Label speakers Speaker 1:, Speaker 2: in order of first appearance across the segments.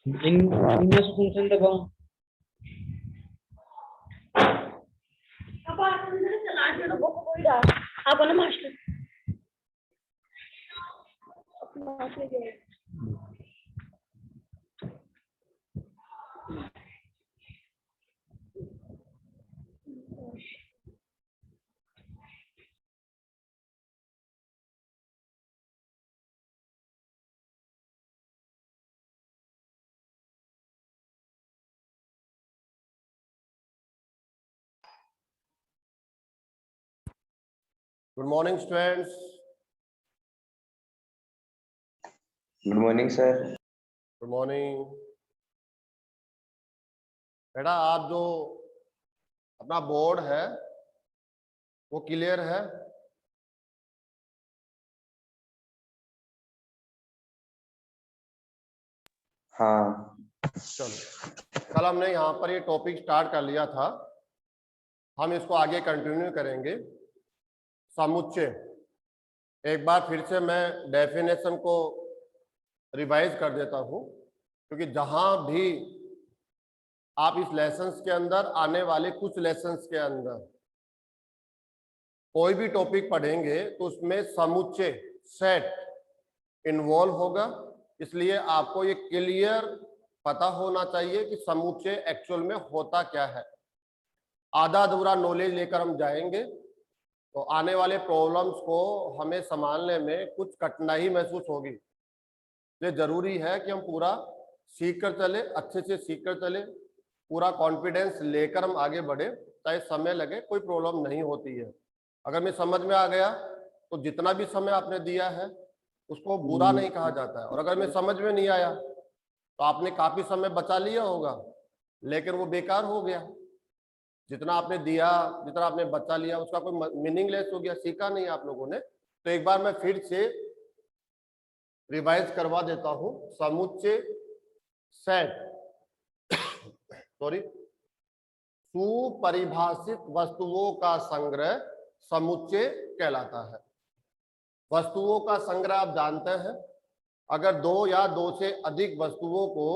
Speaker 1: इनमें से फंक्शन दबाओ।
Speaker 2: apa sebenarnya salah dia buku beda apa nama master master dia
Speaker 3: Good morning, students.
Speaker 4: Good morning, sir.
Speaker 3: Good morning. बेटा आप जो अपना बोर्ड है वो क्लियर है?
Speaker 4: हाँ।
Speaker 3: चलो, कल हमने यहाँ पर ये टॉपिक स्टार्ट कर लिया था, हम इसको आगे कंटिन्यू करेंगे। समुच्चय, एक बार फिर से मैं डेफिनेशन को रिवाइज कर देता हूँ, क्योंकि जहाँ भी आप इस लेसन्स के अंदर आने वाले कुछ लेसन्स के अंदर कोई भी टॉपिक पढ़ेंगे तो उसमें समुच्चय सेट इन्वॉल्व होगा, इसलिए आपको ये क्लियर पता होना चाहिए कि समुच्चय एक्चुअल में होता क्या है। आधा अधूरा नॉलेज लेकर हम जाएंगे तो आने वाले प्रॉब्लम्स को हमें संभालने में कुछ कठिनाई महसूस होगी। ये जरूरी है कि हम पूरा सीख कर चले, अच्छे से सीख कर चले, पूरा कॉन्फिडेंस लेकर हम आगे बढ़े, चाहे समय लगे, कोई प्रॉब्लम नहीं होती है। अगर मैं समझ में आ गया तो जितना भी समय आपने दिया है उसको बुरा नहीं कहा जाता है, और अगर मैं समझ में नहीं आया तो आपने काफी समय बचा लिया होगा लेकिन वो बेकार हो गया। जितना आपने दिया, जितना आपने बचा लिया, उसका कोई मीनिंगलेस हो गया, सीखा नहीं आप लोगों ने। तो एक बार मैं फिर से रिवाइज करवा देता हूं। समुच्चय सेट सॉरी सुपरिभाषित वस्तुओं का संग्रह समुच्चय कहलाता है। वस्तुओं का संग्रह आप जानते हैं, अगर दो या दो से अधिक वस्तुओं को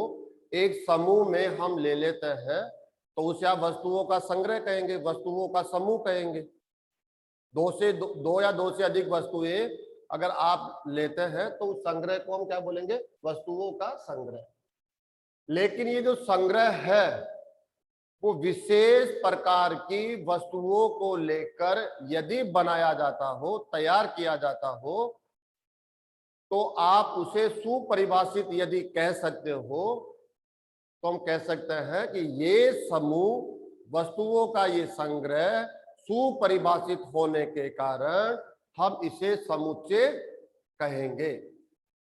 Speaker 3: एक समूह में हम ले लेते हैं तो उसे आप वस्तुओं का संग्रह कहेंगे, वस्तुओं का समूह कहेंगे। दो या दो से अधिक वस्तुएं अगर आप लेते हैं तो उस संग्रह को हम क्या बोलेंगे? वस्तुओं का संग्रह। लेकिन ये जो संग्रह है वो विशेष प्रकार की वस्तुओं को लेकर यदि बनाया जाता हो, तैयार किया जाता हो, तो आप उसे सुपरिभाषित यदि कह सकते हो तो हम कह सकते हैं कि ये समूह वस्तुओं का ये संग्रह सुपरिभाषित होने के कारण हम इसे समुच्चय कहेंगे।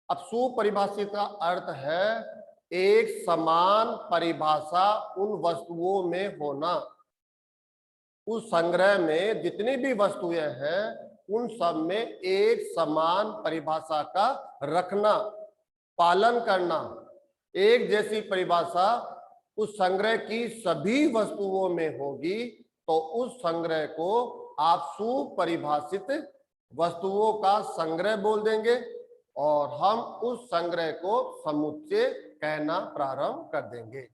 Speaker 3: अब सुपरिभाषित का अर्थ है एक समान परिभाषा उन वस्तुओं में होना। उस संग्रह में जितनी भी वस्तुएं हैं उन सब में एक समान परिभाषा का रखना, पालन करना, एक जैसी परिभाषा उस संग्रह की सभी वस्तुओं में होगी तो उस संग्रह को आप सुपरिभाषित वस्तुओं का संग्रह बोल देंगे और हम उस संग्रह को समुच्चय कहना प्रारंभ कर देंगे।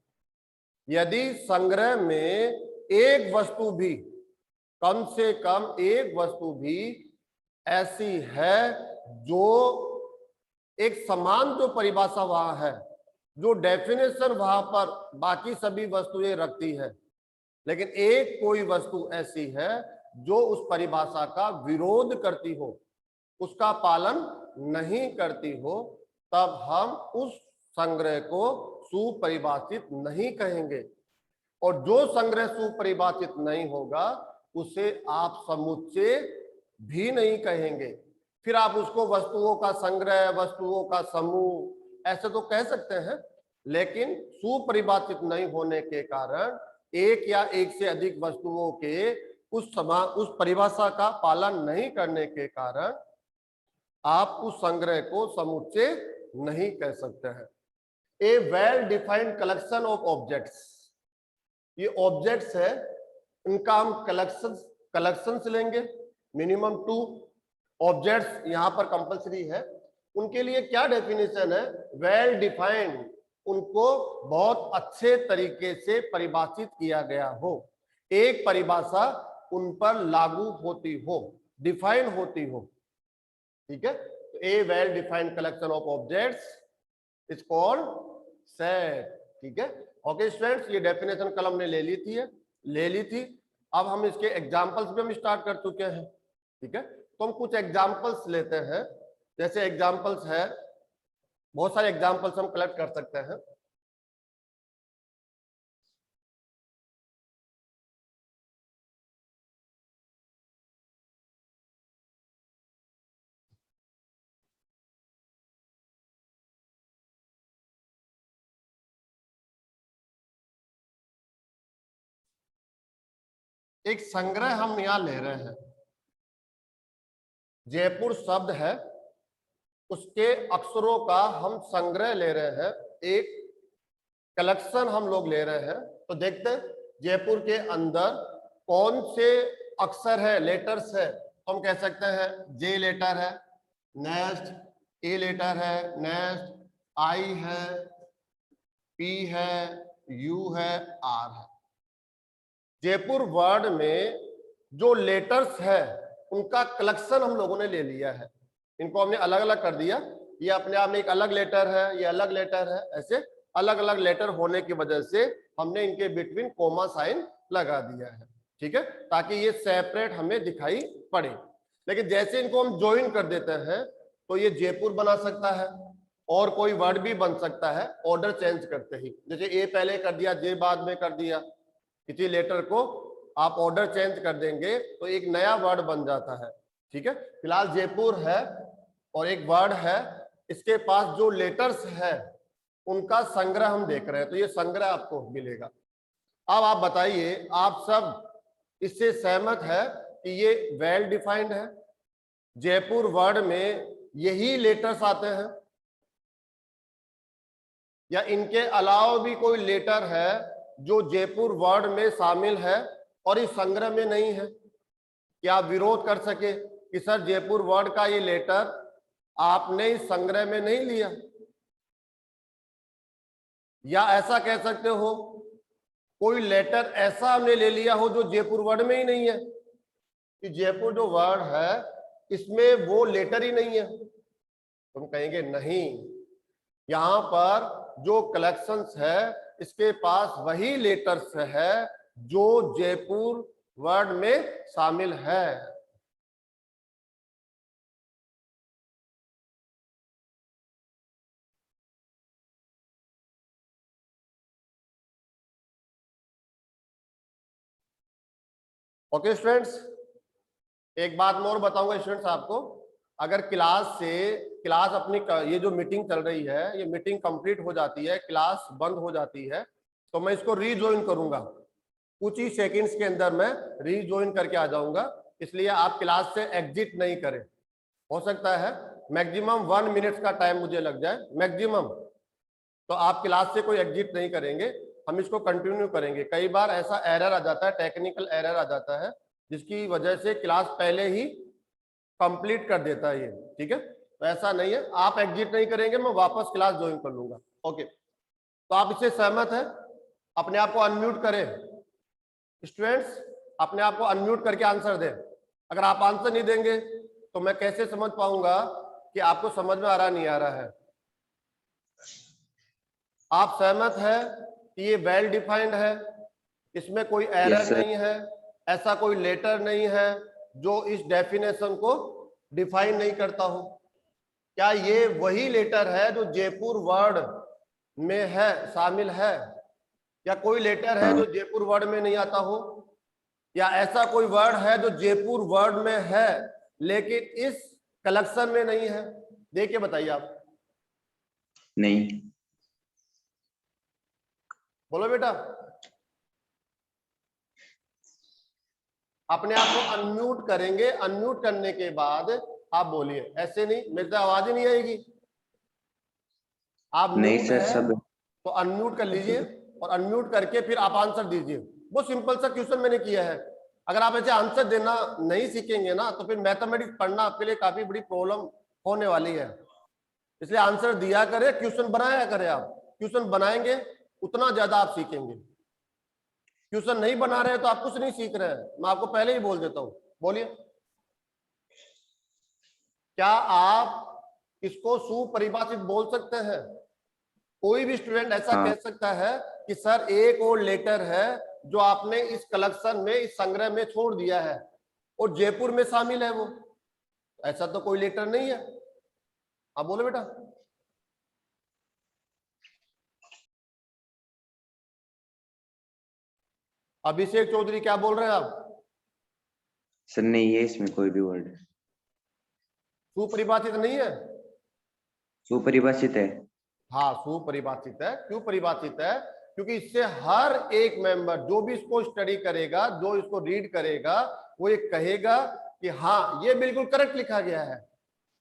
Speaker 3: यदि संग्रह में एक वस्तु भी, कम से कम एक वस्तु भी ऐसी है जो एक समान जो परिभाषा वहां है, जो डेफिनेशन वहां पर बाकी सभी वस्तुएं रखती है, लेकिन एक कोई वस्तु ऐसी है जो उस परिभाषा का विरोध करती हो, उसका पालन नहीं करती हो, तब हम उस संग्रह को सुपरिभाषित नहीं कहेंगे। और जो संग्रह सुपरिभाषित नहीं होगा उसे आप समुच्चय भी नहीं कहेंगे। फिर आप उसको वस्तुओं का संग्रह, वस्तुओं का समूह ऐसे तो कह सकते हैं, लेकिन सुपरिभाषित नहीं होने के कारण एक या एक से अधिक वस्तुओं के उस परिभाषा का पालन नहीं करने के कारण आप उस संग्रह को समुच्चय नहीं कह सकते हैं। A well defined collection of objects, ये ऑब्जेक्ट्स है, इनका हम कलेक्शंस लेंगे, मिनिमम 2 ऑब्जेक्ट्स यहां पर कंपलसरी है। उनके लिए क्या डेफिनेशन है? वेल डिफाइंड, उनको बहुत अच्छे तरीके से परिभाषित किया गया हो, एक परिभाषा उन पर लागू होती हो, डिफाइन होती हो। ठीक है, a well defined collection of objects is called set. ठीक है, ओके स्टूडेंट्स, ये डेफिनेशन कल हमने ले ली थी। अब हम इसके एग्जांपल्स भी हम स्टार्ट कर चुके हैं। ठीक है, तो हम कुछ एग्जांपल्स लेते हैं। जैसे एग्जांपल्स है, बहुत सारे एग्जांपल्स हम कलेक्ट कर सकते हैं। एक संग्रह हम यहां ले रहे हैं, जयपुर शब्द है, उसके अक्षरों का हम संग्रह ले रहे हैं, एक कलेक्शन हम लोग ले रहे हैं। तो देखते हैं जयपुर के अंदर कौन से अक्षर है, लेटर्स है। तो हम कह सकते हैं जे लेटर है, नेक्स्ट ए लेटर है, नेक्स्ट आई है, पी है, यू है, आर है। जयपुर वर्ड में जो लेटर्स है उनका कलेक्शन हम लोगों ने ले लिया है। इनको हमने अलग अलग कर दिया, ये अपने आप में एक अलग लेटर है, ये अलग लेटर है, ऐसे अलग अलग लेटर होने की वजह से हमने इनके बिटवीन कोमा साइन लगा दिया है। ठीक है, ताकि ये सेपरेट हमें दिखाई पड़े। लेकिन जैसे इनको हम ज्वाइन कर देते हैं तो ये जयपुर बना सकता है, और कोई वर्ड भी बन सकता है ऑर्डर चेंज करते ही। जैसे ए पहले कर दिया, जे बाद में कर दिया, किसी लेटर को आप ऑर्डर चेंज कर देंगे तो एक नया वर्ड बन जाता है। ठीक है, फिलहाल जयपुर है और एक वर्ड है, इसके पास जो लेटर्स है उनका संग्रह हम देख रहे हैं, तो ये संग्रह आपको मिलेगा। अब आप बताइए, आप सब इससे सहमत है कि ये वेल डिफाइंड है, जयपुर वर्ड में यही लेटर्स आते हैं, या इनके अलावा भी कोई लेटर है जो जयपुर वर्ड में शामिल है और इस संग्रह में नहीं है? क्या आप विरोध कर सके कि सर जयपुर वर्ड का ये लेटर आपने इस संग्रह में नहीं लिया? या ऐसा कह सकते हो कोई लेटर ऐसा हमने ले लिया हो जो जयपुर वर्ड में ही नहीं है, कि जयपुर जो वर्ड है इसमें वो लेटर ही नहीं है? तुम कहेंगे नहीं, यहां पर जो कलेक्शंस है इसके पास वही लेटर्स है जो जयपुर वर्ड में शामिल है। ओके स्टूडेंट्स, एक बात मैं और बताऊंगा स्टूडेंट्स आपको, अगर क्लास अपनी ये जो मीटिंग चल रही है, ये मीटिंग कंप्लीट हो जाती है, क्लास बंद हो जाती है, तो मैं इसको रीजॉइन करूंगा। कुछ ही सेकंड्स के अंदर मैं रीजॉइन करके आ जाऊंगा, इसलिए आप क्लास से एग्जिट नहीं करें। हो सकता है मैक्सिमम 1 मिनट का टाइम मुझे लग जाए मैक्सिमम, तो आप क्लास से कोई एग्जिट नहीं करेंगे, हम इसको कंटिन्यू करेंगे। कई बार ऐसा एरर आ जाता है, टेक्निकल एरर आ जाता है, जिसकी वजह से क्लास पहले ही कंप्लीट कर देता है ये। ठीक है, तो ऐसा नहीं है, आप एग्जिट नहीं करेंगे, मैं वापस क्लास ज्वाइन कर लूंगा। ओके, तो आप इससे सहमत हैं? अपने आप को अनम्यूट करें स्टूडेंट्स, अपने आप को अनम्यूट करके आंसर दें। अगर आप आंसर नहीं देंगे तो मैं कैसे समझ पाऊंगा कि आपको समझ में आ रहा नहीं आ रहा है? आप सहमत है कि ये वेल डिफाइंड है, इसमें कोई एरर नहीं है, ऐसा कोई लेटर नहीं है जो इस डेफिनेशन को डिफाइन नहीं करता हो? क्या ये वही लेटर है जो जयपुर वर्ड में है, शामिल है? या कोई लेटर है जो जयपुर वर्ड में नहीं आता हो? या ऐसा कोई वर्ड है जो जयपुर वर्ड में है लेकिन इस कलेक्शन में नहीं है? देखिए बताइए आप।
Speaker 4: नहीं।
Speaker 3: बोलो बेटा, अपने आप को अनम्यूट करेंगे, अनम्यूट करने के बाद आप बोलिए, ऐसे नहीं, मेरी तो आवाज ही नहीं आएगी। आप
Speaker 4: नहीं सर, सब
Speaker 3: तो अनम्यूट कर लीजिए और अनम्यूट करके फिर आप आंसर दीजिए। वो सिंपल सा क्वेश्चन मैंने किया है। अगर आप ऐसे आंसर देना नहीं सीखेंगे ना तो फिर मैथमेटिक्स पढ़ना आपके लिए काफी बड़ी प्रॉब्लम होने वाली है। इसलिए आंसर दिया करे, क्वेश्चन बनाया करे आप। क्वेश्चन बनाएंगे उतना ज्यादा आप सीखेंगे। क्वेश्चन नहीं बना रहे तो आप कुछ नहीं सीख रहे हैं, मैं आपको पहले ही बोल देता हूं। बोलिए, क्या आप इसको सुपरिभाषित बोल सकते हैं? कोई भी स्टूडेंट ऐसा
Speaker 4: हाँ।
Speaker 3: कह सकता है कि सर एक और लेटर है जो आपने इस कलेक्शन में, इस संग्रह में छोड़ दिया है और जयपुर में शामिल है वो? ऐसा तो कोई लेटर नहीं है। आप बोले बेटा। अभिषेक चौधरी क्या बोल रहे हैं आप?
Speaker 4: सर नहीं है इसमें कोई भी वर्ड।
Speaker 3: सुपरिभाषित नहीं है?
Speaker 4: सुपरिभाषित है।
Speaker 3: हाँ सुपरिभाषित है। क्यों परिभाषित है? क्योंकि इससे हर एक मेंबर जो भी इसको स्टडी करेगा, जो इसको रीड करेगा, वो ये कहेगा कि हाँ ये बिल्कुल करेक्ट लिखा गया है,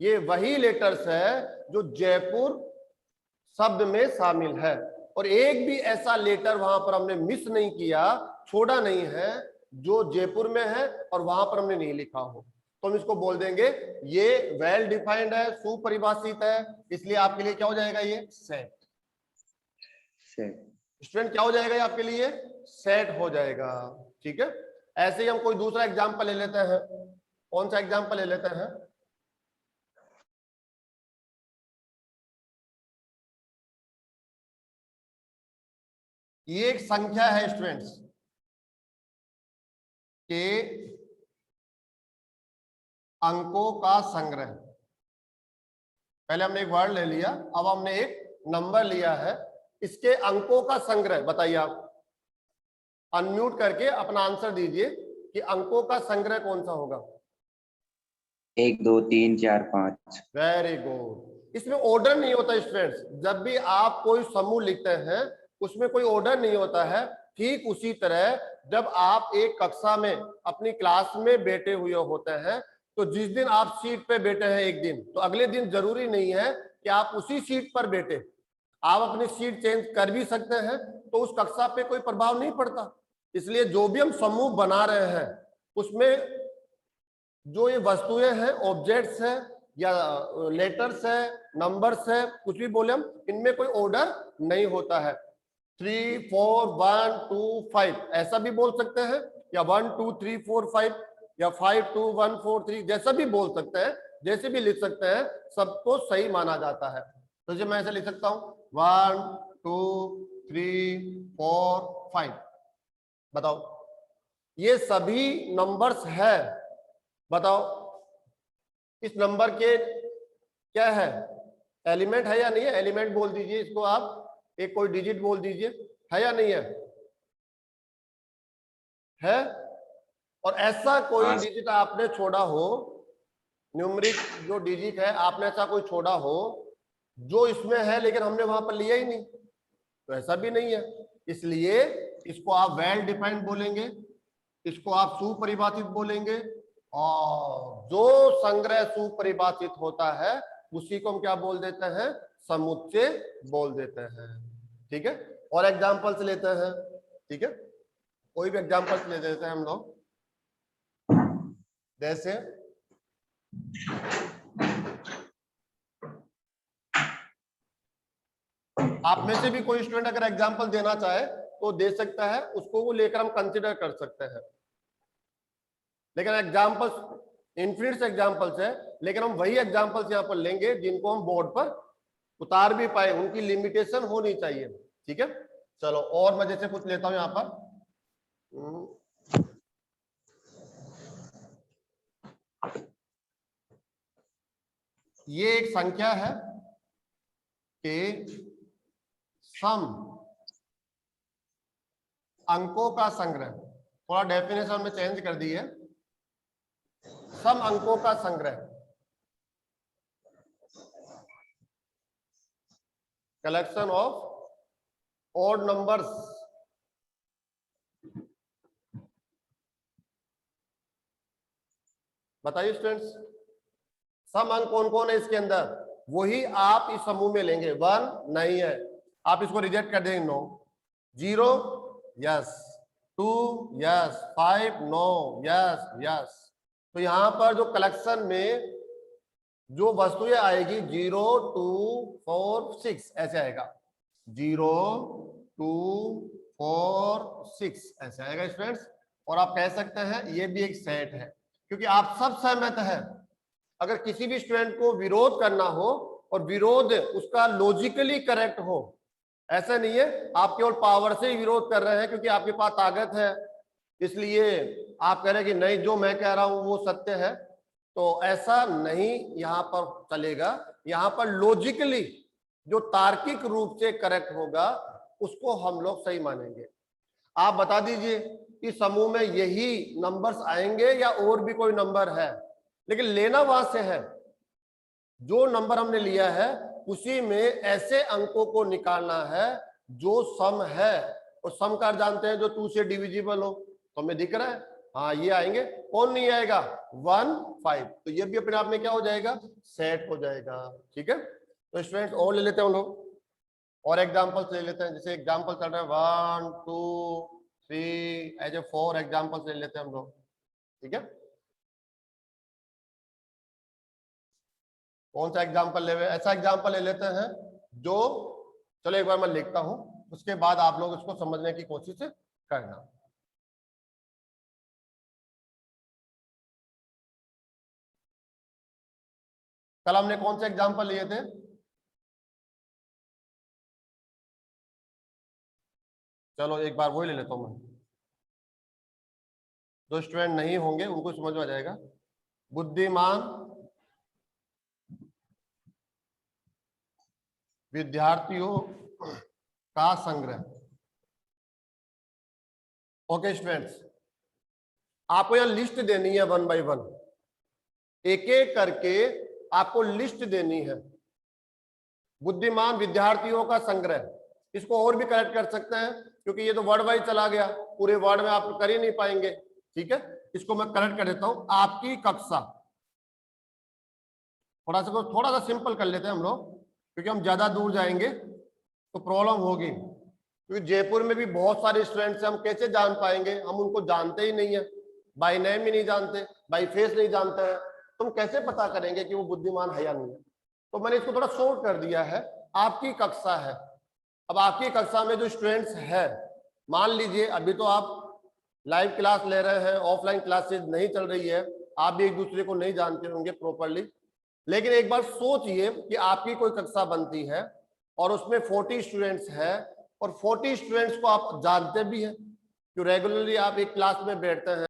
Speaker 3: ये वही लेटर्स है जो जयपुर शब्द में शामिल है, और एक भी ऐसा लेटर वहां पर हमने मिस नहीं किया, छोड़ा नहीं है जो जयपुर में है और वहां पर हमने नहीं लिखा हो। तो हम इसको बोल देंगे ये वेल डिफाइंड है, सुपरिभाषित है, इसलिए आपके लिए क्या हो जाएगा? ये सेट। स्टूडेंट क्या हो जाएगा? ये आपके लिए सेट हो जाएगा। ठीक है, ऐसे ही हम कोई दूसरा एग्जांपल ले लेते हैं। कौन सा एग्जांपल ले लेते हैं? ये एक संख्या है स्टूडेंट्स के अंकों का संग्रह। पहले हमने एक वर्ड ले लिया, अब हमने एक नंबर लिया है, इसके अंकों का संग्रह। बताइए आप अनम्यूट करके अपना आंसर दीजिए कि अंकों का संग्रह कौन सा होगा?
Speaker 4: 1 2 3 4 5।
Speaker 3: Very good. इसमें ऑर्डर नहीं होता स्टूडेंट्स। जब भी आप कोई समूह लिखते हैं उसमें कोई ऑर्डर नहीं होता है। ठीक उसी तरह जब आप एक कक्षा में अपनी क्लास में बैठे हुए होते हैं, तो जिस दिन आप सीट पे बैठे हैं एक दिन, तो अगले दिन जरूरी नहीं है कि आप उसी सीट पर बैठे। आप अपनी सीट चेंज कर भी सकते हैं, तो उस कक्षा पे कोई प्रभाव नहीं पड़ता। इसलिए जो भी हम समूह बना रहे हैं उसमें जो ये वस्तुएं हैं, ऑब्जेक्ट्स हैं या लेटर्स है, नंबर्स है, कुछ भी बोले हम, इनमें कोई ऑर्डर नहीं होता है। 3 4 1 2 5 ऐसा भी बोल सकते हैं, या 1 2 3 4 5 या 5 2 1 4 3 जैसा भी बोल सकते हैं, जैसे भी लिख सकते हैं, सबको सही माना जाता है। तो जो मैं ऐसे लिख सकता हूं 1 2 3 4 5। बताओ ये सभी नंबर्स है। बताओ इस नंबर के क्या है? एलिमेंट है या नहीं है? एलिमेंट बोल दीजिए इसको आप, एक कोई डिजिट बोल दीजिए, है या नहीं है? है। और ऐसा कोई डिजिट आपने छोड़ा हो, न्यूमरिक जो डिजिट है आपने ऐसा कोई छोड़ा हो जो इसमें है लेकिन हमने वहां पर लिया ही नहीं, तो ऐसा भी नहीं है। इसलिए इसको आप वेल डिफाइंड बोलेंगे, इसको आप सुपरिभाषित बोलेंगे, और जो संग्रह सुपरिभाषित होता है उसी को हम क्या बोल देते हैं? समुच्चय बोल देते हैं। ठीक है, और एग्जांपल्स लेते हैं। ठीक है, कोई भी एग्जांपल्स ले देते हैं हम लोग। जैसे आप में से भी कोई स्टूडेंट अगर एग्जांपल देना चाहे तो दे सकता है, उसको वो लेकर हम कंसीडर कर सकते हैं। लेकिन एग्जांपल्स इनफिनिट एग्जांपल्स है, लेकिन हम वही एग्जांपल्स यहाँ पर लेंगे जिनको हम बोर्ड पर उतार भी पाए, उनकी लिमिटेशन होनी चाहिए। ठीक है, चलो और मैं जैसे कुछ लेता हूं यहाँ पर। ये एक संख्या है कि सम अंकों का संग्रह। थोड़ा डेफिनेशन में चेंज कर दी है। सम अंकों का संग्रह, कलेक्शन ऑफ ऑड नंबर्स। बताइए स्टूडेंट्स, सम अंक कौन कौन है इसके अंदर? वही आप इस समूह में लेंगे। 1 नहीं है, आप इसको रिजेक्ट कर देंगे। No. 0 yes, 2 yes, 5 no, yes yes. तो यहां पर जो कलेक्शन में जो वस्तुएं आएगी 0 2 4 6 ऐसे आएगा। 0 2 4 6 ऐसे आएगा स्टूडेंट्स। और आप कह सकते हैं ये भी एक सेट है, क्योंकि आप सब सहमत हैं। अगर किसी भी स्टूडेंट को विरोध करना हो और विरोध उसका लॉजिकली करेक्ट हो, ऐसा नहीं है आप केवल पावर से ही विरोध कर रहे हैं क्योंकि आपके पास ताकत है इसलिए आप कह रहे हैं कि नहीं जो मैं कह रहा हूं वो सत्य है, तो ऐसा नहीं यहां पर चलेगा। यहां पर लॉजिकली जो तार्किक रूप से करेक्ट होगा उसको हम लोग सही मानेंगे। आप बता दीजिए कि समूह में यही नंबर्स आएंगे या और भी कोई नंबर है, लेकिन लेना वहां से है। जो नंबर हमने लिया है उसी में ऐसे अंकों को निकालना है जो सम है, और सम का जानते हैं जो 2 से डिविजिबल हो। तो हमें दिख रहा है हाँ ये आएंगे। कौन नहीं आएगा 1 5, तो ये भी अपने आप में क्या हो जाएगा सेट हो जाएगा। ठीक है, तो स्टूडेंट्स और ले लेते हैं हम लोग, और एग्जांपल्स ले लेते हैं। जैसे एग्जांपल चल रहा है 1 2 3 ऐसे 4 एग्जांपल्स ले लेते हैं हम लोग। ठीक है, कौन सा एग्जांपल ले, ऐसा एग्जांपल ले लेते हैं जो, चलो एक बार मैं लिखता हूं उसके बाद आप लोग इसको समझने की कोशिश करना। कल हमने कौन से एग्जांपल लिए थे? चलो एक बार वही ले लेता हूं मैं, जो स्टूडेंट नहीं होंगे उनको समझ में आ जाएगा। बुद्धिमान विद्यार्थियों का संग्रह। ओके स्टूडेंट्स, आपको यहां लिस्ट देनी है 1 बाय 1, एक एक करके आपको लिस्ट देनी है। बुद्धिमान विद्यार्थियों का संग्रह, इसको और भी करेक्ट कर सकते हैं क्योंकि ये तो वर्ड वाइज चला गया, पूरे वर्ड में आप कर ही नहीं पाएंगे। ठीक है, इसको मैं करेक्ट कर देता हूं, आपकी कक्षा। थोड़ा सा सिंपल कर लेते हैं हम लोग, क्योंकि हम ज्यादा दूर जाएंगे तो प्रॉब्लम होगी। क्योंकि जयपुर में भी बहुत सारे स्टूडेंट्स हैं, हम कैसे जान पाएंगे, हम उनको जानते ही नहीं है, बाय नेम ही नहीं जानते, बाय फेस नहीं जानते हैं, तुम कैसे पता करेंगे कि वो बुद्धिमान है या नहीं है। तो मैंने इसको थोड़ा शॉर्ट कर दिया है, आपकी कक्षा है। अब आपकी कक्षा में जो स्टूडेंट्स है, मान लीजिए अभी तो आप लाइव क्लास ले रहे हैं, ऑफलाइन क्लासेज नहीं चल रही है, आप भी एक दूसरे को नहीं जानते होंगे प्रॉपरली, लेकिन एक बार सोचिए कि आपकी कोई कक्षा बनती है और उसमें 40 स्टूडेंट्स है और 40 स्टूडेंट्स को आप जानते भी हैं, कि रेगुलरली आप एक क्लास में बैठते हैं।